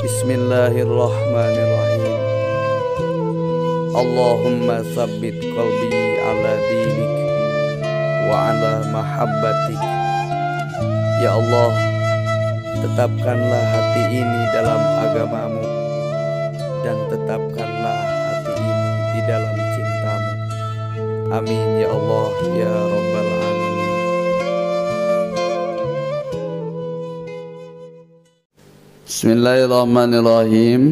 Bismillahirrahmanirrahim. Allahumma tsabbit qalbi ala dinik wa ala mahabbatik. Ya Allah, tetapkanlah hati ini dalam agamamu, dan tetapkanlah hati ini di dalam cintamu. Amin ya Allah ya Rabbal Alamin. Bismillahirrahmanirrahim.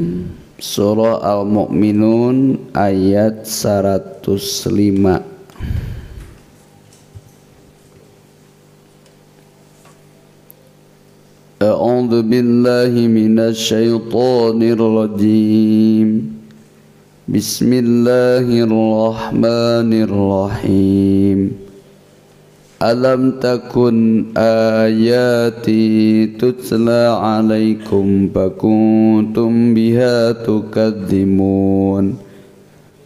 Surah Al-Mu'minun ayat 105. A'udzu billahi minasy syaithanir rajim. Bismillahirrahmanirrahim. Alam takun ayati tutla alaikum fakuntum biha tukadzimun.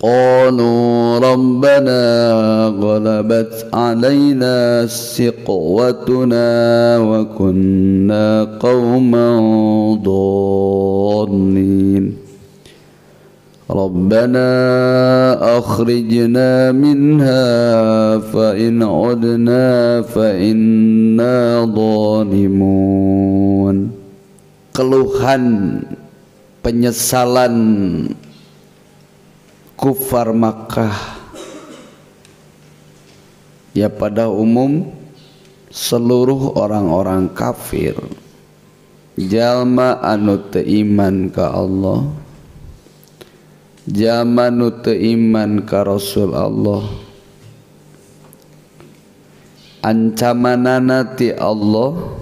Qalu rabbana ghalabat alaina siqwatuna wa kunna qauman dhalin. Rabbana akhrijna minha fa in udna fa inna dhalimun. Keluhan penyesalan kufar Makkah, ya pada umum seluruh orang-orang kafir, jalma anu teu iman ka Allah, jalma nu teu iman ka Rasul Allah, ancamanana ti Allah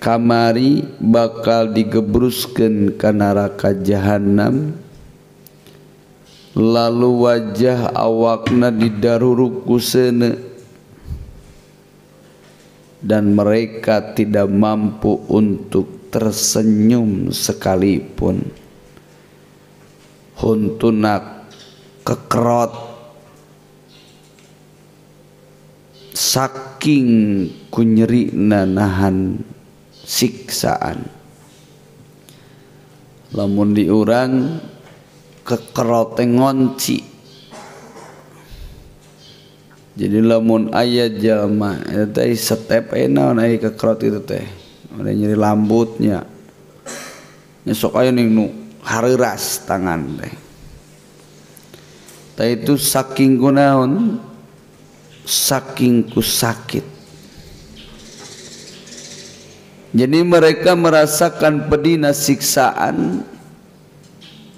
kamari bakal digebruskeun ka neraka jahanam, lalu wajah awakna didaruruk ku seuneu, dan mereka tidak mampu untuk tersenyum sekalipun. Huntunak kekerot saking kunyerina nahan siksaan. Lamun diurang kekerot ngonci. Jadi lamun aya jalma eta setep naon aya kekerot itu teh, ada nyeri lambutnya. Nyesok aya ning nu hareuras tangan teh. Tah itu saking kunaon? Saking ku sakit. Jadi mereka merasakan pedihna siksaan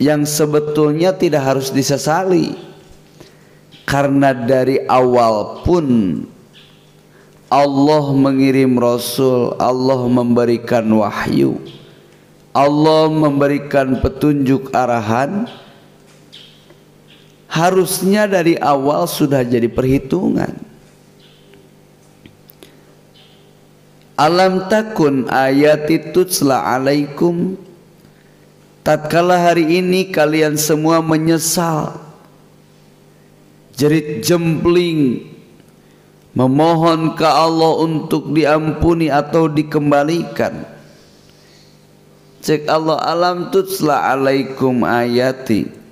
yang sebetulnya tidak harus disesali, karena dari awal pun Allah mengirim Rasul, Allah memberikan wahyu, Allah memberikan petunjuk arahan. Harusnya dari awal sudah jadi perhitungan. Alam takun ayati tutsla alaikum. Tatkala hari ini kalian semua menyesal, jerit jempling, memohon ke Allah untuk diampuni atau dikembalikan. Cek Allah, alam tutsla alaikum ayati.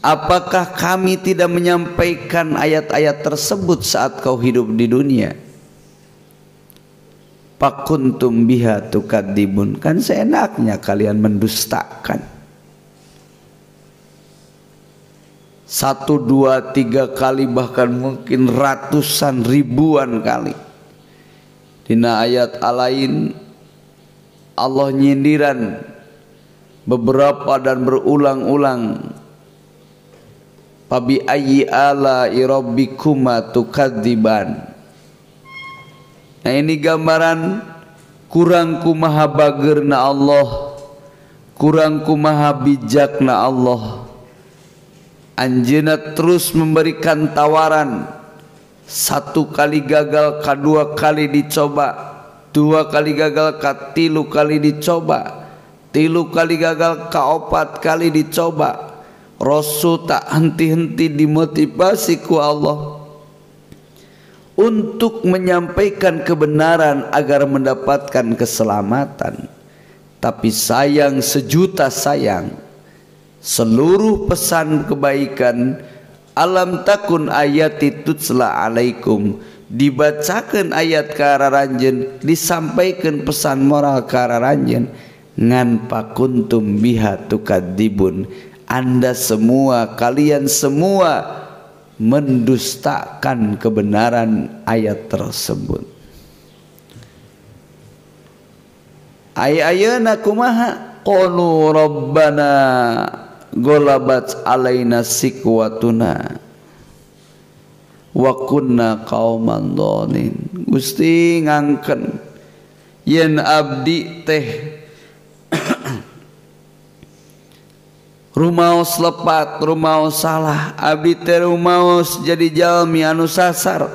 Apakah kami tidak menyampaikan ayat-ayat tersebut saat kau hidup di dunia? Pakuntum biha tukadzibun. Kan seenaknya kalian mendustakan. 1, 2, 3 kali, bahkan mungkin ratusan ribuan kali. Dina ayat alain Allah nyindiran beberapa dan berulang-ulang. Fabi ayyi ala'i rabbikuma tukadziban. Nah ini gambaran kurang kumaha bageurna Allah, kurang kumaha bijakna Allah. Anjeunna terus memberikan tawaran. 1 kali gagal, kedua kali dicoba, 2 kali gagal, 3 kali dicoba, 3 kali gagal, 4 kali dicoba. Rasul tak henti-henti dimotivasi ku Allah untuk menyampaikan kebenaran agar mendapatkan keselamatan. Tapi sayang sejuta sayang, seluruh pesan kebaikan alam takun ayati tutsla alaikum, dibacakan ayat kararanjen, disampaikan pesan moral kararanjen, ngan pakuntum biha tukadzibun, Anda semua, kalian semua mendustakan kebenaran ayat tersebut. Ayat-ayatna kumaha? Qalu rabbana golabat alaina sikwatuna wa kunna qauman dhalin. Gusti ngangken yen abdi teh rumaos lepat, rumaos salah, abdi teh rumaos jadi jalmi anu sasar.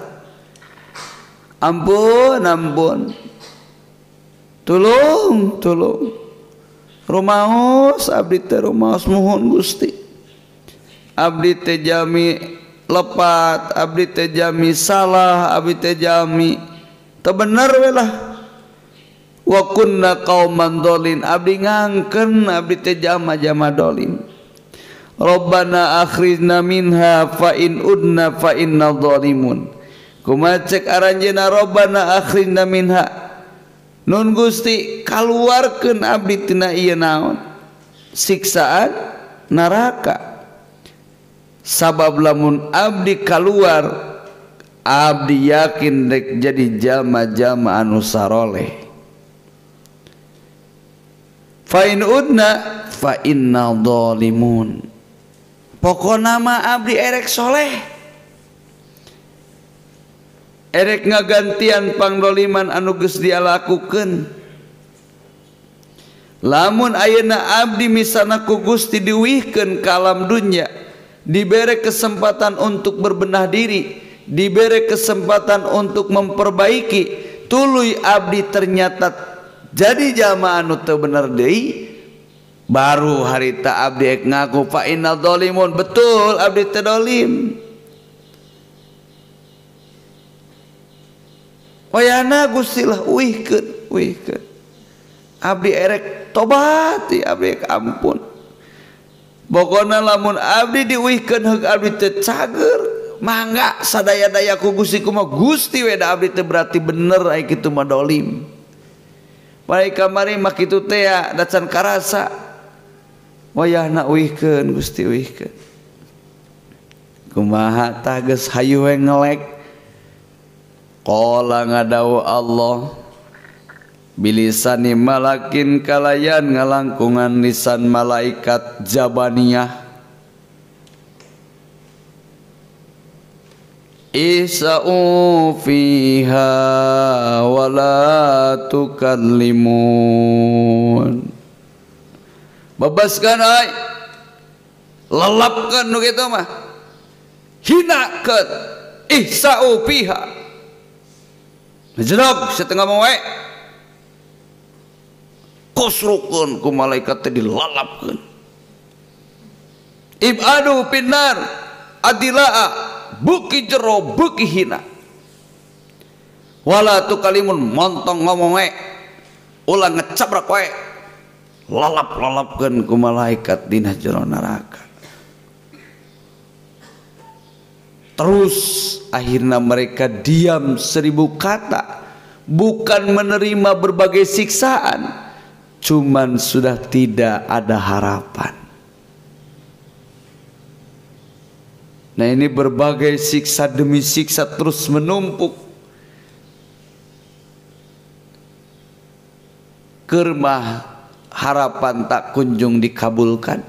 Ampun, ampun. Tulung, tulung. Rumaos abdi teh rumaos muhun Gusti. Abdi teh jami lepat, abdi teh jami salah, abdi teh jami teu bener we lah. Wa kunna qauman dhalin, abdi ngangkeun abdi teh jama-jama dolin. Rabbana akhrijna minha fa in udna fa inna dhalimun. Kumaha cek aranjeunna Rabbana akhrijna minha, nun Gusti kaluarkeun abdi tina ieu naon? Siksaan neraka. Sabab lamun abdi kaluar, abdi yakin rek jadi jalma-jalma anu saroleh. Fa in udna fa inna dhalimun. Pokona mah abdi erek soleh, erek ngagantian pangdoliman anu geus dia lakukeun. Lamun ayeuna abdi misalna ku Gusti diuihkeun ka alam dunya, dibere kesempatan untuk berbenah diri, dibere kesempatan untuk memperbaiki, tuluy abdi ternyata jadi jalma anu teu bener deui, baru harita abdi ngaku fa innal dzalimun, betul abdi teu dolim. Wayana Gusti lah uihkeun, uihkeun. Abdi erek tobat, abdi ampun. Pokona lamun abdi diuihkeun heug abdi teu cager, mangga sadaya-daya ku Gusti kumaha Gusti we da abdi teu berarti bener aya kitu mah dolim. Bae kamari mah kitu teh da can karasa. Wayahna uihkeun Gusti uihkeun. Kumaha tah geus hayu we ngelek. Qala ngadawu Allah bilisani malakin kalayan ngalangkungan lisan malaikat Jabaniyah. Isa'u fiha wala tukallimun. Babaskan ay, lelapkan nu kitu mah, hinakeun, ihsa'u fiha, ngejedog setengah moe, kusrukeun ku malaikat teh dilalapkeun. Ibadu pinnar adilaa, buki jero buki hina. Wala tukalimun montong ngomong we, ulah ngecabrak we. Lalap-lalapkeun ku malaikat dina jero neraka. Terus akhirnya mereka diam 1000 kata, bukan menerima berbagai siksaan, cuman sudah tidak ada harapan. Nah ini berbagai siksa demi siksa terus menumpuk. Kermah harapan tak kunjung dikabulkan.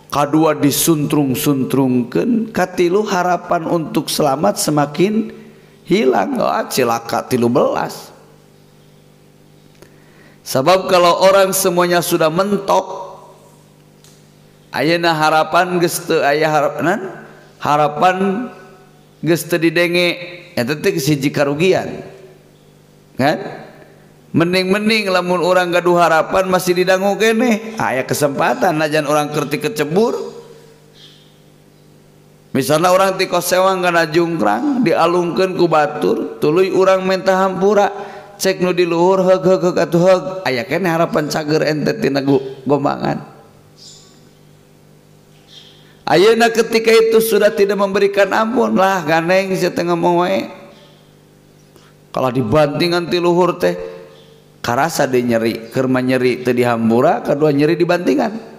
Kadua disuntrung-suntrungkeun, katilu harapan untuk selamat semakin hilang. Cilaka 13. Sebab kalau orang semuanya sudah mentok, ayeuna harapan geus teu aya harapan geus teu didenge, eta teh hiji karugian. Kan? Mending lamun orang gaduh harapan masih didangu kene, aya kesempatan najan orang kerti kecebur. Misalnya orang ti kosewang kana jungkrang dialungkeun ku batur tuluy urang menta hampura cek nu di luhur heug atuh heug aya keneh harapan cager ente tina gombangan. Ayeuna ketika itu sudah tidak memberikan ampun lah ganeng sia teh ngomong wae. Kalau dibantingan ti luhur teh karasa deui nyeri, keur nyeri teu di hampura, kadua nyeri dibantingan.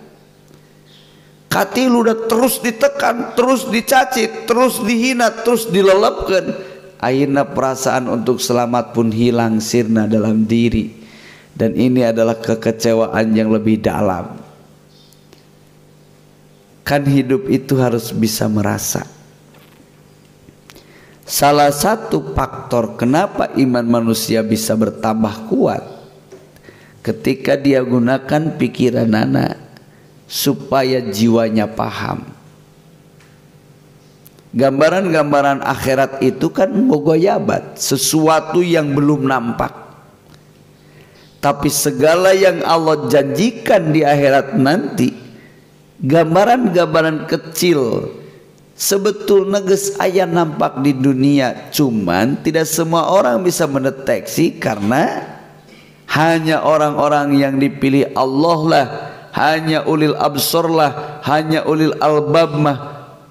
Katilu udah terus ditekan, terus dicacit, terus dihina, terus dilelepkeun. Akhirnya perasaan untuk selamat pun hilang sirna dalam diri. Dan ini adalah kekecewaan yang lebih dalam. Kan hidup itu harus bisa merasa. Salah satu faktor kenapa iman manusia bisa bertambah kuat ketika dia gunakan pikiran anak supaya jiwanya paham. Gambaran-gambaran akhirat itu kan mugoyabat, sesuatu yang belum nampak. Tapi segala yang Allah janjikan di akhirat nanti, gambaran-gambaran kecil sebetulnya geus aya nampak di dunia, cuman tidak semua orang bisa mendeteksi karena hanya orang-orang yang dipilih Allah lah, hanya ulil absor lah, hanya ulil albab mah,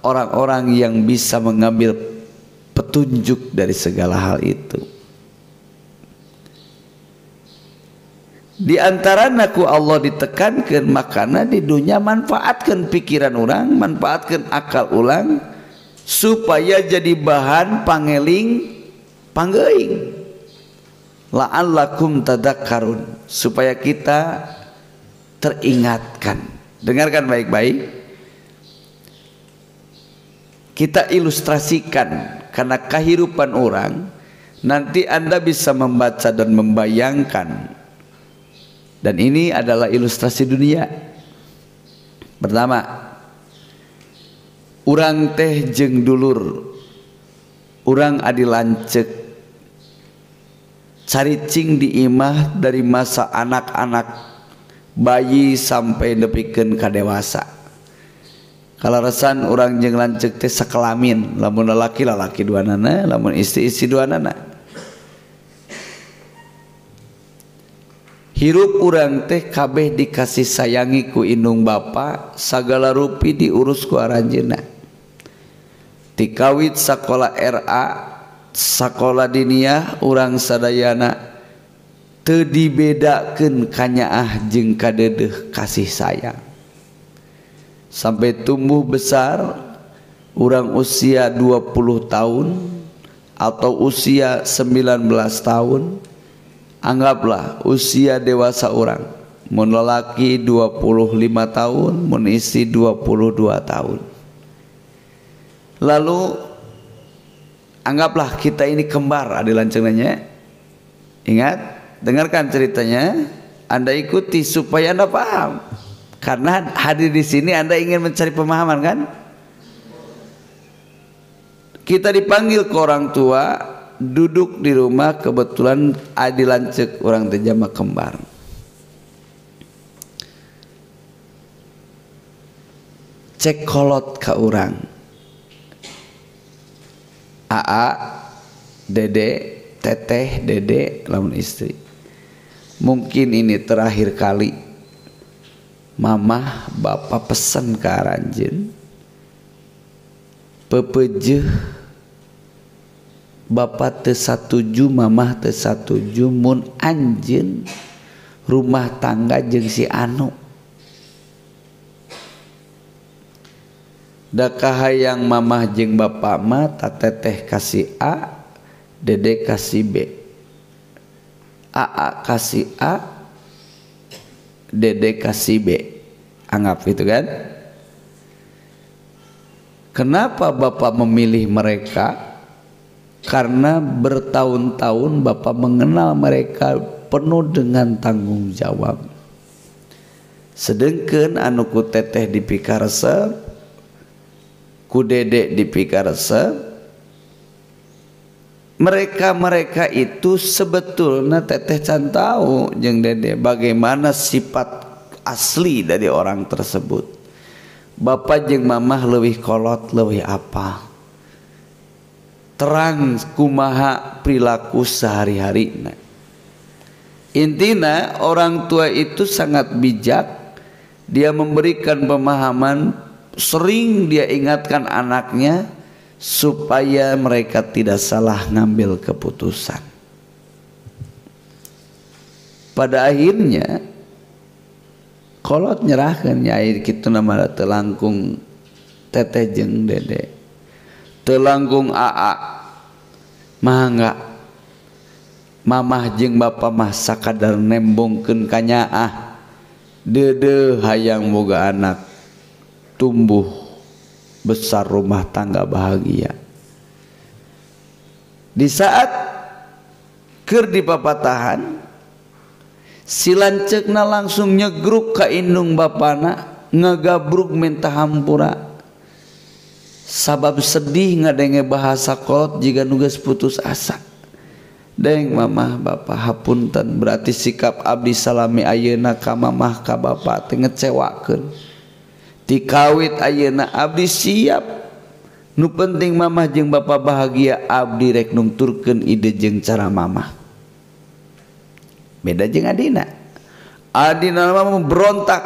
orang-orang yang bisa mengambil petunjuk dari segala hal itu. Di antara naku Allah ditekankan makana di dunia manfaatkan pikiran orang, manfaatkan akal orang supaya jadi bahan pangeling panggeing la'allakum tadakkarun, supaya kita teringatkan. Dengarkan baik-baik, kita ilustrasikan karena kehidupan orang, nanti Anda bisa membaca dan membayangkan. Dan ini adalah ilustrasi dunia. Pertama, urang teh jeung dulur, urang adi lanceuk caricing di imah dari masa anak-anak bayi sampai nepikeun ka dewasa. Kalarasan urang jeung lanceuk teh sakelamin, lamun lalaki duanana, lamun istri duanana. Hirup urang teh kabeh dikasih sayangi ku indung bapa, sagala rupi diurus ku aranjeunna. Tikawit sakola RA, sakola diniyah urang sadayana teu dibedakeun kanyaah jeung kadeudeuh kasih sayang. Sampai tumbuh besar, urang usia 20 tahun atau usia 19 tahun, anggaplah usia dewasa orang, mun lalaki 25 tahun, mun istri 22 tahun. Lalu anggaplah kita ini kembar, ada lancengannya. Ingat, dengarkan ceritanya, Anda ikuti supaya Anda paham. Karena hadir di sini Anda ingin mencari pemahaman kan? Kita dipanggil ke orang tua, duduk di rumah, kebetulan adi lanceuk orang teh jama kembar. Cek kolot ka urang, aa, dede, teteh, dede, lamun istri. Mungkin ini terakhir kali mamah bapak pesen ke aranjeun, pepejeuh bapak teu satuju, mamah teu satuju mun anjeun rumah tangga jeung si anu. Da kahayang mamah jeung bapak mah teteh kasih A, dede kasih B. AA kasih A, dede kasih B. Anggap itu kan? Kenapa bapak memilih mereka? Karena bertahun-tahun bapak mengenal mereka penuh dengan tanggung jawab. Sedengkeun anu ku teteh dipikaresep, ku dede dipikaresep, mereka itu sebetulnya teteh can tahu jeung dede bagaimana sifat asli dari orang tersebut. Bapa jeung mamah leuwih kolot leuwih apa terang kumaha perilaku sehari-harina. Intina orang tua itu sangat bijak. Dia memberikan pemahaman, sering dia ingatkan anaknya supaya mereka tidak salah ngambil keputusan. Pada akhirnya kolot nyerahkan nyai kitu nama teu langkung teteh jeung dede, teu langkung aa, mangga mamah jeung bapa mah sakadar nembongkeun ka nyaah, deudeuh hayang boga anak tumbuh besar rumah tangga bahagia. Di saat keur dipapatahan, si lanceukna langsung nyegruk ka indung bapana, ngagabruk minta hampura. Sabab sedih ngadenge bahasa kolot jika nugas putus asa. Deng mamah bapa hapunten, berarti sikap abdi salami ayeuna ka mamah ka bapa teh ngecewakeun. Ti kawit ayeuna abdi siap. Nu penting mamah jeung bapa bahagia, abdi rek nungturkeun ide jeung cara mamah. Beda jeung adina. Adina mah berontak,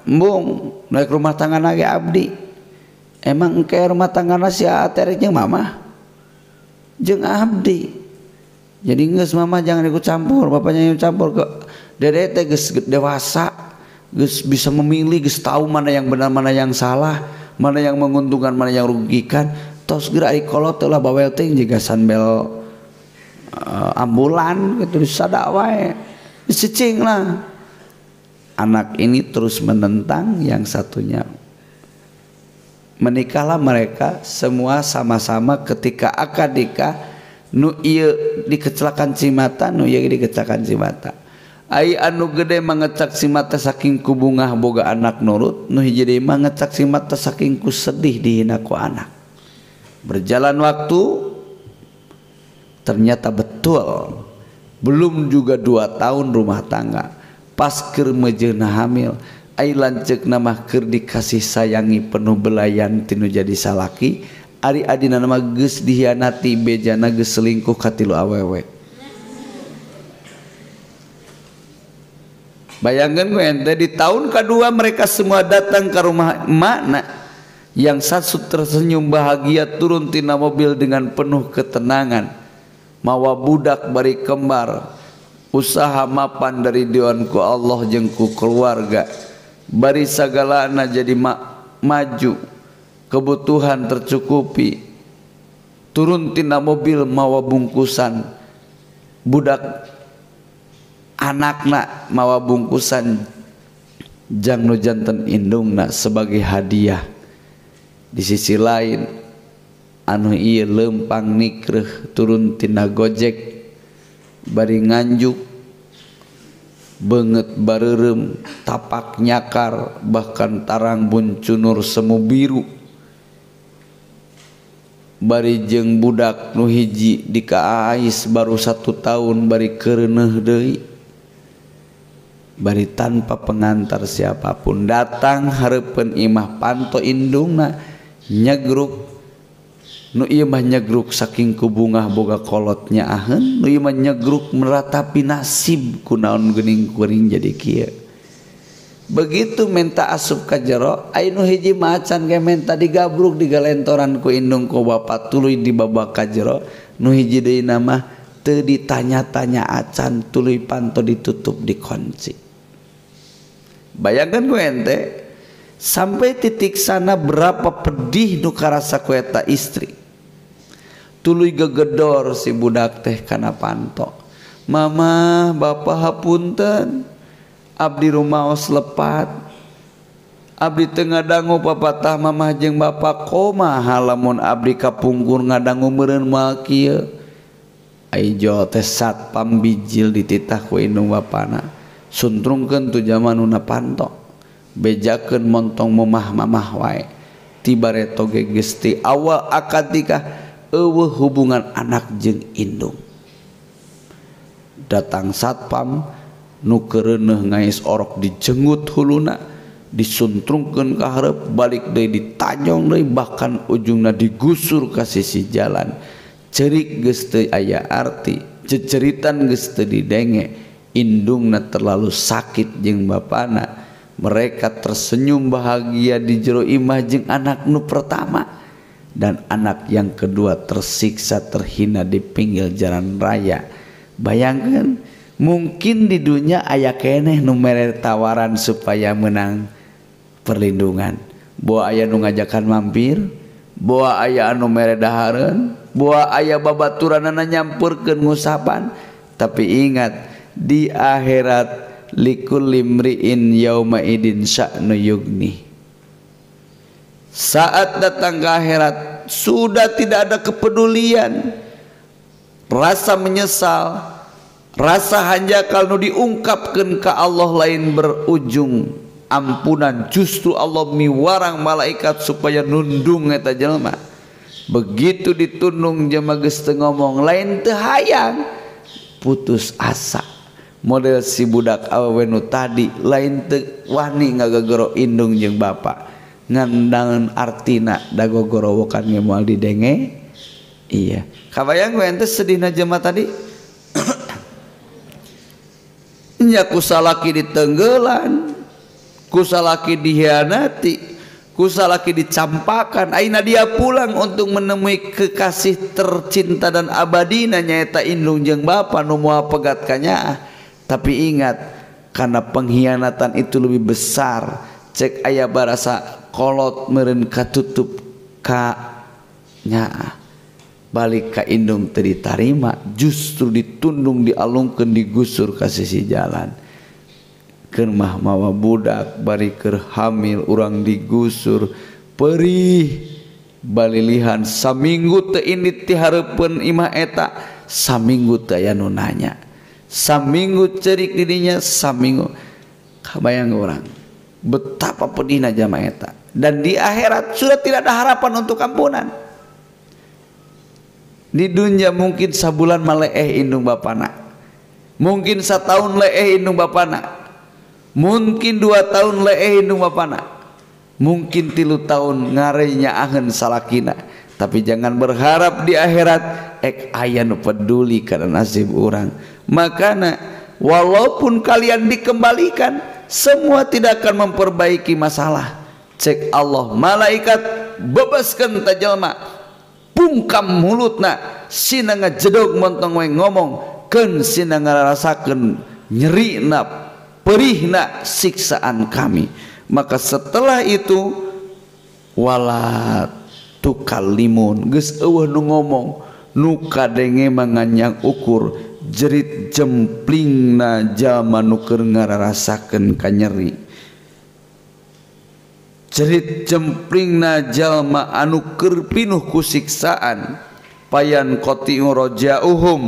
embung naik rumah tangga ge abdi. Emang engke rumah tanggana si ate rek jeung mamah? Jeung abdi. Jadi geus mama jangan ikut campur, bapaknya ikut campur ke dede teh geus dewasa, geus bisa memilih, geus tahu mana yang benar mana yang salah, mana yang menguntungkan mana yang merugikan. Tos geura ai kolot teh lah bawel teh jiga sanbel ambulan gitu disada wae. Dicicing lah. Anak ini terus menentang yang satunya. Menikahlah mereka semua sama-sama ketika akad nikah. Nu ieu dikecelakaan cimata, nu ieu dikecelakaan cimata. Ai anu gede mangecak cimata saking ku bungah boga anak nurut, nu hiji deui mangecak cimata saking ku sedih dihina ku anak. Berjalan waktu ternyata betul belum juga 2 tahun rumah tangga pas keur mejeuna hamil, ai lanceukna mah keur dikasih sayangi penuh belayan tinu jadi salaki. Ari adina nama geus dihianati, bejana geus selingkuh ka 3 awewe. Bayangkan gue ente di tahun kedua mereka semua datang ke rumah emakna. Yang satu tersenyum bahagia turun tina mobil dengan penuh ketenangan. Mawa budak bari kembar. Usaha mapan dari diwanku Allah jeung ku keluarga. Bari sagalana jadi maju. Kebutuhan tercukupi. Turun tina mobil mawa bungkusan. Budak anakna mawa bungkusan jang nu janten indungna sebagai hadiah. Di sisi lain anu ieu leumpang nikreuh turun tina Gojek bari nganjuk beungeut bareureum tapak nyakar bahkan tarang buncunur semu biru. Bari jeung budak nu hiji dikaais baru 1 tahun bari keureuneuh deui. Bari tanpa pengantar siapapun datang hareupeun imah panto indungna nyegruk. Nu ieu mah nyegruk saking ku bungah boga kolotnya aheun, nu ieu mah nyegruk meratapi nasib kunaon geuning kuring jadi kieu. Begitu minta asup ka jero, ai nu hiji macan ge minta digabruk digalentoran ku indung ku bapa tuluy dibabak ka jero, nu hiji deuna mah teu ditanya-tanya acan tuluy panto ditutup dikunci. Bayangkan ku ente sampai titik sana berapa pedih nu karasa ku eta istri. Tuluy gegedor si budak teh kana panto. Mama, bapa hapunten. Abdi rumaos lepat. Abdi teu ngadangu papatah mamah jeung bapa komaha lamun abdi kapungkur ngadangu meureun moal kieu. Ai jo teh satpam bijil dititah ku indung bapana. Suntrungkeun tu jamanuna panto. Bejakeun montong mamah wae. Tibareto ge geus ti awal akad nikah eueuh hubungan anak jeung indung. Datang satpam nu keureuneuh ngais orok dijenggut huluna disuntrungkeun ka hareup, balik deui ditajong deui, bahkan ujungna digusur ka sisi jalan. Cerik geus teu aya arti, ceceritan geus teu didenge, indungna terlalu sakit jeung bapana. Mereka tersenyum bahagia di jero imah jeung anak nu pertama, dan anak yang kedua tersiksa terhina di pinggir jalan raya. Bayangkeun, mungkin di dunia aya keneh nu mere tawaran supaya menang perlindungan. Boa aya nu ngajakan mampir, boa aya anu mere dahareun, boa aya babaturanana nyampurkeun ngusapan. Tapi ingat, di akhirat likulli mri'in yauma idin sya'nu yugni. Saat datang ke akhirat sudah tidak ada kepedulian, rasa menyesal, rasa hanjakal nu diungkapkeun ka Allah lain berujung ampunan. Justru Allah miwarang malaikat supaya nundung eta jelema. Begitu ditundung jelema geus teu ngomong, lain teu hayang, putus asa. Model si budak awewe nu tadi, lain teu wani ngagagoro indung jeung bapa, ngandangan artina dagogorowokan ge moal didenge. Iya, kabayang we ente sedihna jelema tadi. Nya kusalaki ditenggeulan, kusalaki dihianati, kusalaki dicampakan, aina dia pulang untuk menemui kekasih tercinta dan abadina nyaeta indung jeung bapa nu moal pegat ka nyaah. Tapi ingat, karena pengkhianatan itu lebih besar, cek aya barasa kolot meureun katutup ka nyaah, balik ka indung teu ditarima, justru ditundung, dialungkeun, digusur ka sisi jalan. Keur mah mawa budak bari keur hamil urang digusur, perih balilihan saminggu teu indit ti hareupeun imah eta, saminggu teu aya nu nanya, saminggu cerik di dinya, saminggu. Kabayang orang betapa pedihna jamaah eta. Dan di akhirat sudah tidak ada harapan untuk ampunan. Di dunia mungkin sabulan maleeh indung bapana, mungkin satahun leeh indung bapana, mungkin 2 tahun leeh indung bapana, mungkin 3 tahun ngarenya angeun salakina. Tapi jangan berharap di akhirat ek aya nu peduli kana nasib urang. Makana walaupun kalian dikembalikan, semua tidak akan memperbaiki masalah. Cek Allah, malaikat bebaskeun ta jalma, pungkam mulutna, sina ngajedog montong we ngomong, keun sina ngarasakeun nyerina, perihna siksaan kami. Maka setelah itu wala tukallimun, geus eueuh nu ngomong, nu kadenge manganyang ukur, jerit jemplingna jalma nu keur ngararasakeun ka nyeri, jerit jemplingna jalma anu keur pinuh ku siksaan. Payan qati'u raja'uhum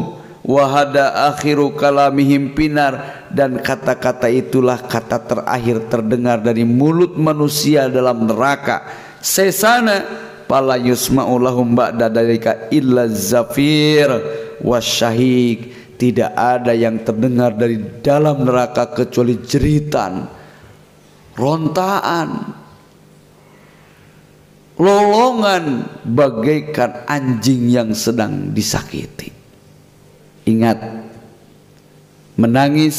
wa hada akhiru kalamihim pinar, dan kata-kata itulah kata terakhir terdengar dari mulut manusia dalam neraka. Sesana pala yusma'u lahum ba'da dalika illa zafir wasyahik. Tidak ada yang terdengar dari dalam neraka kecuali jeritan, rontaan, lolongan bagaikan anjing yang sedang disakiti. Ingat, menangis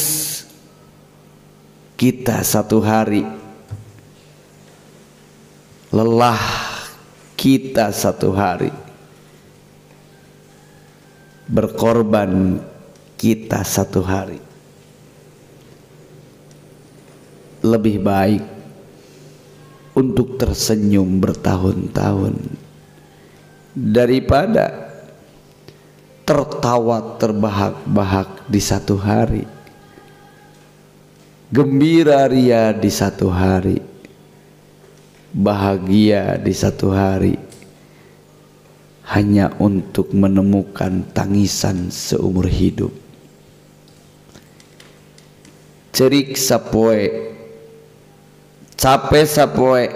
kita 1 hari, lelah kita 1 hari, berkorban kita 1 hari. Lebih baik untuk tersenyum bertahun-tahun daripada tertawa terbahak-bahak di 1 hari, gembira ria di 1 hari, bahagia di 1 hari, hanya untuk menemukan tangisan seumur hidup. Cerik sapoe, capek sapoe,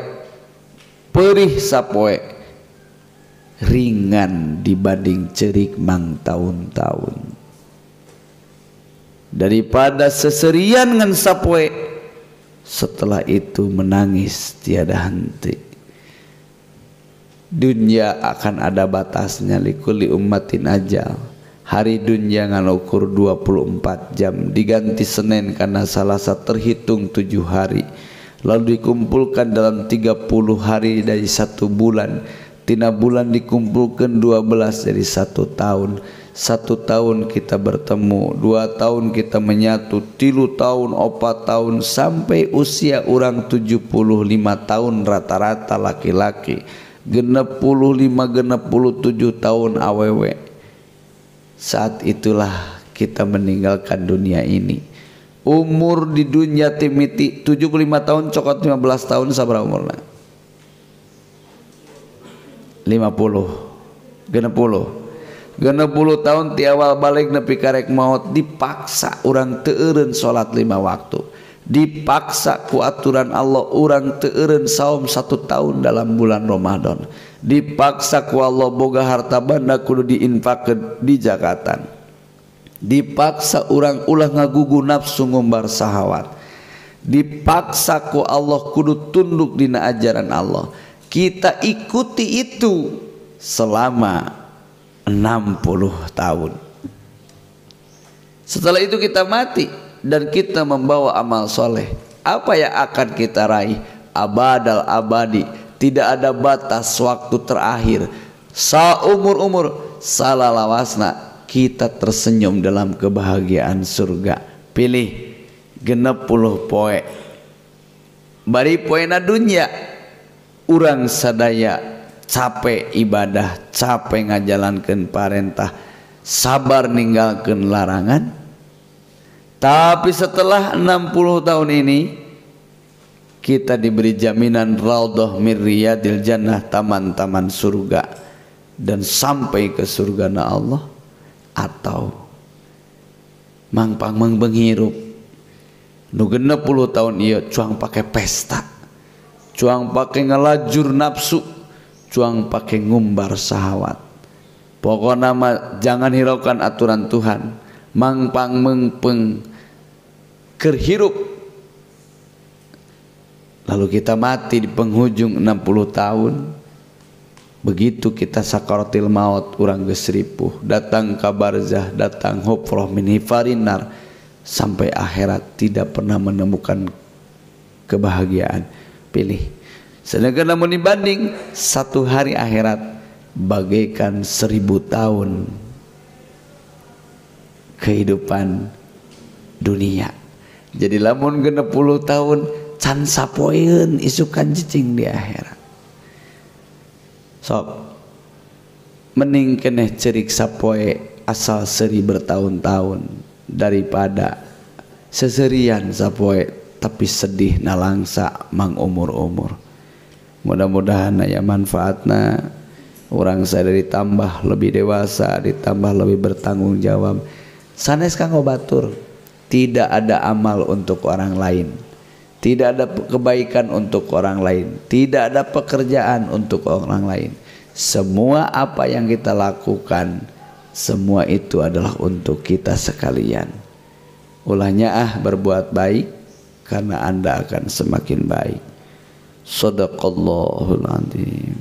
perih sapoe, ringan dibanding cerik mang tahun-tahun. Daripada seserian ngan sapoe, setelah itu menangis tiada henti. Dunia akan ada batasnya, likulli ummatin ajal. Hari dunia ngalukur 24 jam, diganti Senin karena Selasa terhitung 7 hari, lalu dikumpulkan dalam 30 hari dari 1 bulan. Tina bulan dikumpulkan 12 dari 1 tahun. 1 tahun kita bertemu, 2 tahun kita menyatu, 3 tahun, 4 tahun, sampai usia orang 75 tahun rata-rata laki-laki, 65-67 tahun awewe. Saat itulah kita meninggalkan dunia ini. Umur di dunia timiti 75 tahun cokot 15 tahun sabaraha umurna? 50 tahun ti awal balik nepi karek maut, dipaksa urang teu eureun salat 5 waktu, dipaksa ku aturan Allah urang teu eureun saum 1 tahun dalam bulan Ramadan, dipaksa ku Allah boga harta banda kudu diinfakkeun di zakatan, dipaksa urang ulah ngagugu nafsu ngumbar sahawat, dipaksa ku Allah kudu tunduk dina ajaran Allah. Kita ikuti itu selama 60 tahun. Setelah itu kita mati dan kita membawa amal soleh. Apa yang akan kita raih? Abadal abadi. Tidak ada batas waktu terakhir. Saumur-umur salalawasna kita tersenyum dalam kebahagiaan surga. Pilih 60 poe. Bari poena dunya urang sadaya capek ibadah, capek ngajalankeun parentah, sabar ninggalkeun larangan. Tapi setelah 60 tahun ini kita diberi jaminan raudhah min riyadil jannah, taman-taman surga, dan sampai ke surga na Allah, atau mangpang menghirup nu 60 tahun ieu cuang pake pesta, cuang pakai ngelajur nafsu, cuang pakai ngumbar sahawat. Pokoknya mah jangan hiraukan aturan Tuhan, mangpang mengpeng kerhirup. Lalu kita mati di penghujung 60 tahun. Begitu kita sakaratil maut, urang geus ripuh, datang ka barzah, datang hufrah min hifarinar, sampai akhirat tidak pernah menemukan kebahagiaan. Pilih. Sedangkan namun dibanding 1 hari akhirat bagaikan 1000 tahun kehidupan dunia. Jadi lamun 60 tahun can sapoeun isukan cicing di akhirat. Sok mending keneh cerik sapoe asal seri bertahun-tahun daripada seserian sapoe tapi sedih nalangsa mang umur-umur. Mudah-mudahan aya manfaatna, urang sadaya ditambah lebih dewasa, ditambah lebih bertanggung jawab. Sanes kanggo batur, tidak ada amal untuk orang lain, tidak ada kebaikan untuk orang lain, tidak ada pekerjaan untuk orang lain. Semua apa yang kita lakukan, semua itu adalah untuk kita sekalian. Ulahnya berbuat baik, karena Anda akan semakin baik. Shadaqallahul adzim.